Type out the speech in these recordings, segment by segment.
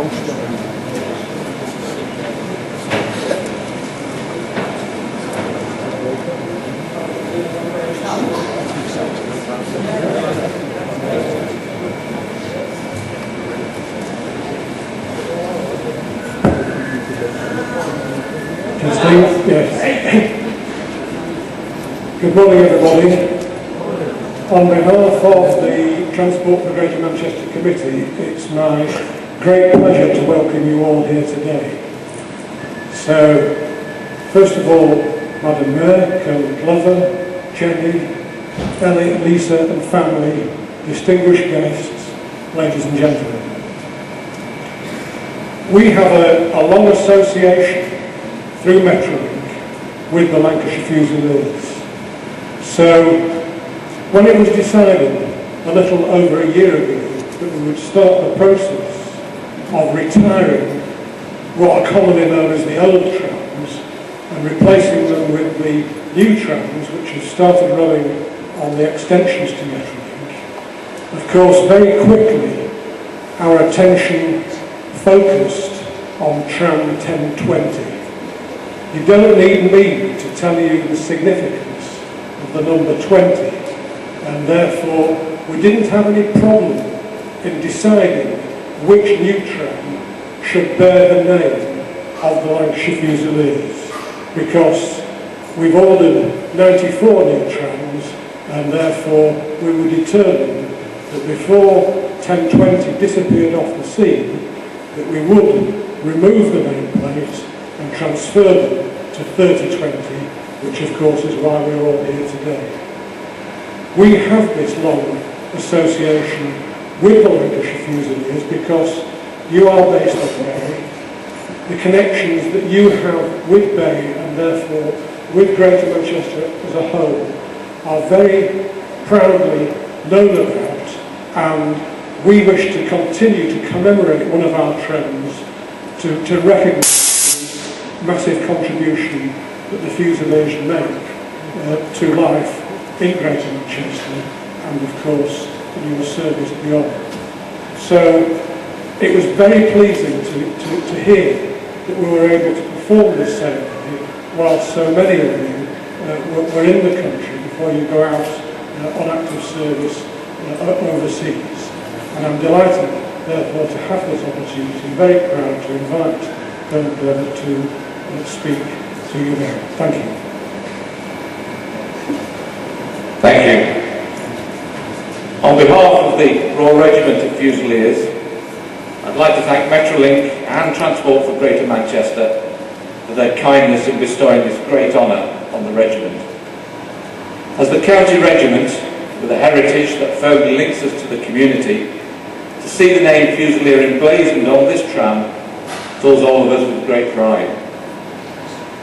Good morning, everybody. On behalf of the Transport for Greater Manchester Committee, it's my great pleasure to welcome you all here today. So, first of all, Madam Mayor, Colonel Glover, Jennie, Ellie, Lisa and family, distinguished guests, ladies and gentlemen. We have a long association through Metrolink with the Lancashire Fusiliers. So, when it was decided a little over a year ago that we would start the process of retiring what are commonly known as the old trams and replacing them with the new trams which have started running on the extensions to Metrolink, of course very quickly our attention focused on tram 1020. You don't need me to tell you the significance of the number 20, and therefore we didn't have any problem in deciding which new tram should bear the name of the Lancashire Fusiliers, because we've ordered 94 new trams, and therefore we were determined that before 1020 disappeared off the scene, that we would remove the nameplate and transfer them to 3020, which of course is why we're all here today. We have this long association with the Lancashire Fusiliers because you are based on Bury. The connections that you have with Bury and therefore with Greater Manchester as a whole are very proudly known about, and we wish to continue to commemorate one of our trams to recognise the massive contribution that the Fusiliers make to life in Greater Manchester and of course in your service beyond. So it was very pleasing to hear that we were able to perform this ceremony while so many of you were in the country before you go out on active service overseas. And I'm delighted therefore to have this opportunity, very proud to invite Colonel Glover to speak to you now. Thank you. Thank you. On behalf of the Royal Regiment of Fusiliers, I'd like to thank Metrolink and Transport for Greater Manchester for their kindness in bestowing this great honour on the regiment. As the county regiment, with a heritage that firmly links us to the community, to see the name Fusilier emblazoned on this tram fills all of us with great pride.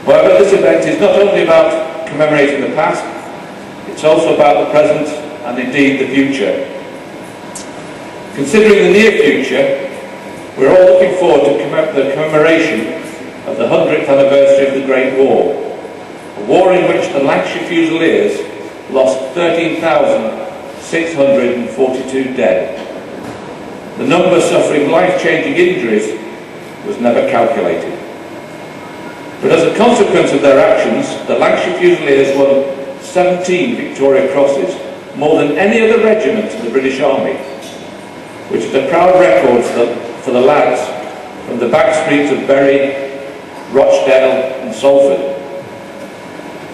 However, this event is not only about commemorating the past, it's also about the present and indeed the future. Considering the near future, we're all looking forward to the commemoration of the 100th anniversary of the Great War, a war in which the Lancashire Fusiliers lost 13,642 dead. The number suffering life-changing injuries was never calculated. But as a consequence of their actions, the Lancashire Fusiliers won 17 Victoria Crosses, more than any other regiment in the British Army, which is a proud record for the lads from the back streets of Bury, Rochdale and Salford.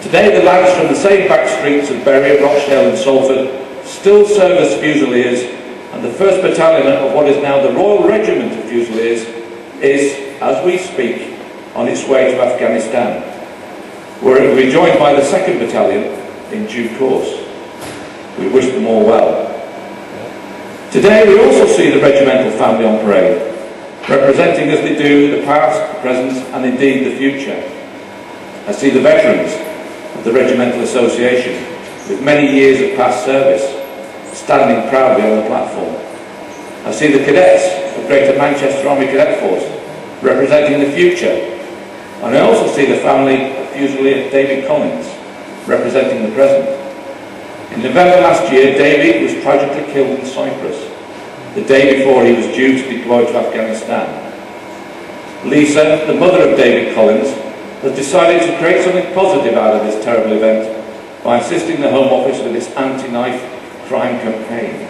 Today the lads from the same back streets of Bury, Rochdale and Salford still serve as Fusiliers, and the 1st Battalion of what is now the Royal Regiment of Fusiliers is, as we speak, on its way to Afghanistan, where it will be joined by the 2nd Battalion in due course. We wish them all well. Today we also see the regimental family on parade, representing as they do the past, the present and indeed the future. I see the veterans of the Regimental Association with many years of past service standing proudly on the platform. I see the cadets of Greater Manchester Army Cadet Force representing the future, and I also see the family of Fusilier David Collins representing the present. In November last year, David was tragically killed in Cyprus, the day before he was due to deploy to Afghanistan. Lisa, the mother of David Collins, has decided to create something positive out of this terrible event by assisting the Home Office with its anti-knife crime campaign.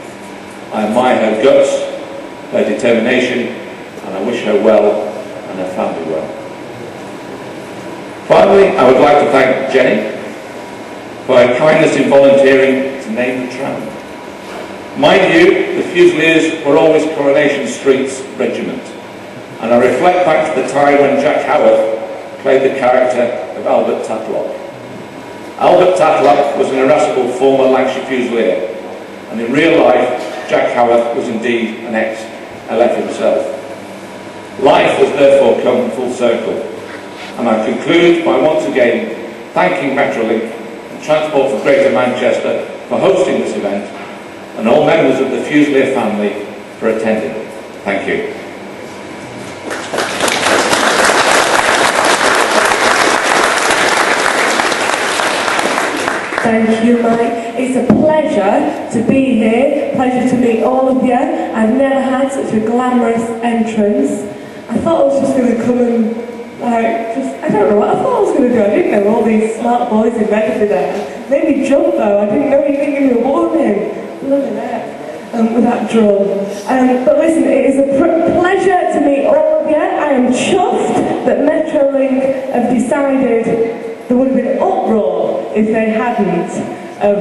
I admire her guts, her determination, and I wish her well and her family well. Finally, I would like to thank Jennie for her kindness in volunteering to name the tram. Mind you, the Fusiliers were always Coronation Street's regiment, and I reflect back to the time when Jack Howarth played the character of Albert Tatlock. Albert Tatlock was an irascible former Lancashire Fusilier, and in real life, Jack Howarth was indeed an ex-LF himself. Life has therefore come full circle, and I conclude by once again thanking Metrolink and Transport for Greater Manchester for hosting this event, and all members of the Fusilier family for attending. Thank you. Thank you, Mike. It's a pleasure to be here, pleasure to meet all of you. I've never had such a glamorous entrance. I thought I was just going to come and, I don't know what I thought I was going to do. I didn't know all these smart boys in Medford there. Made me jump though, I didn't know you didn't give me a warning. Look at that, with that drum. But listen, it is a pleasure to meet all of you. I am chuffed that Metrolink have decided there would have been uproar if they hadn't of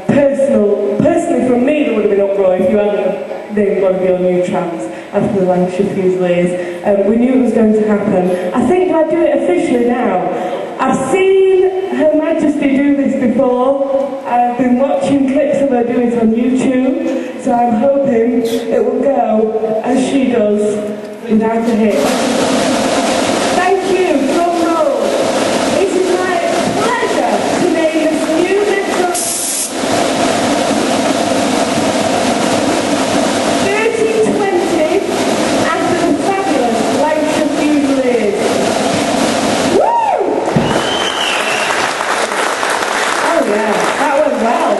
personally from me there would have been uproar if you hadn't named one of your new trams after the Lancashire Fusiliers. We knew it was going to happen. I think I'll do it officially now. I've seen Her Majesty do this before. I've been watching clips of her do it on YouTube, so I'm hoping it will go as she does without a hitch. Thank you. Drum roll. It is my pleasure to name this new Metro 3020 after the fabulous Lancashire Fusiliers. Woo! Oh yeah, that went well.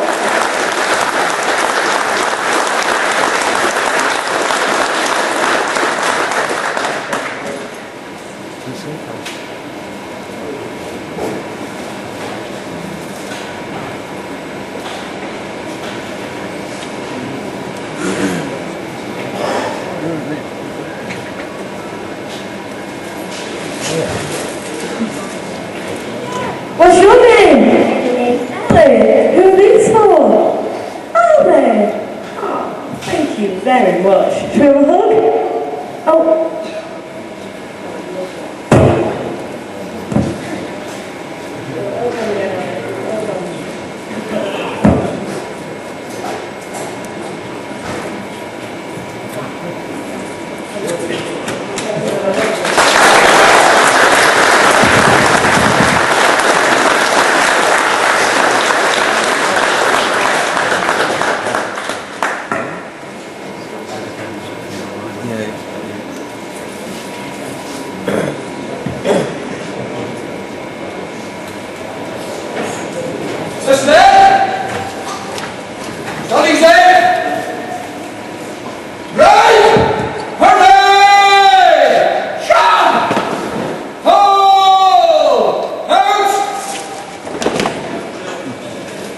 What's your name? Ellie. Who are these for? Ellie. Oh, thank you very much. Should we have a hug? Oh. Sister! Johnny's there!